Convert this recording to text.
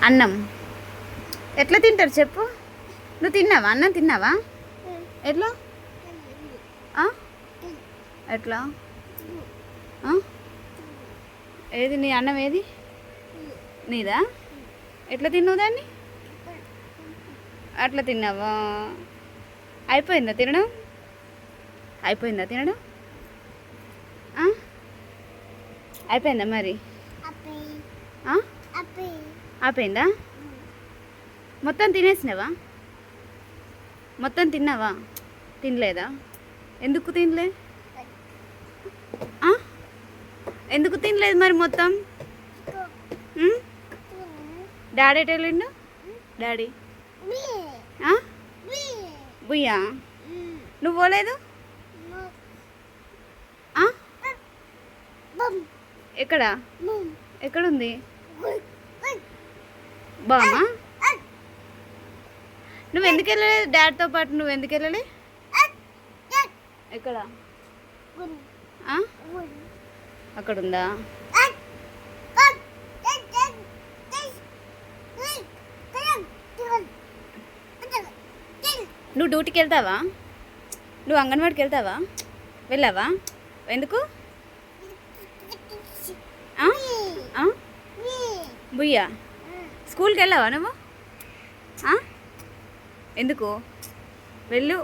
అన్నం ఎట్లా తింటారు చెప్పు. నువ్వు తిన్నావా? అన్నం తిన్నావా? ఎట్లా ఎట్లా ఏది నీ అన్నం? ఏది నీదా? ఎట్లా తిన్నావు దాన్ని? అట్లా తిన్నావా? అయిపోయిందా తినడం? అయిపోయిందా తినడం? అయిపోయిందా మరి? అయిపోయిందా? మొత్తం తినేసినావా? మొత్తం తిన్నావా? తినలేదా? ఎందుకు తినలే? ఎందుకు తినలేదు మరి మొత్తం? డాడీ ఎటు వెళ్ళిండు? డాడీ బుయ్యా నువ్వు పోలేదు? ఎక్కడ? ఎక్కడుంది బామ్మా? నువ్వు ఎందుకు వెళ్ళలేదు డాడీతో పాటు? నువ్వు ఎందుకు వెళ్ళలే? ఎక్కడ? అక్కడ ఉందా? నువ్వు డ్యూటీకి వెళ్తావా? నువ్వు అంగన్వాడికి వెళ్తావా? వెళ్ళావా? ఎందుకు? బుయ్యా స్కూల్కి వెళ్ళావా నువ్వు? ఎందుకు వెళ్ళు?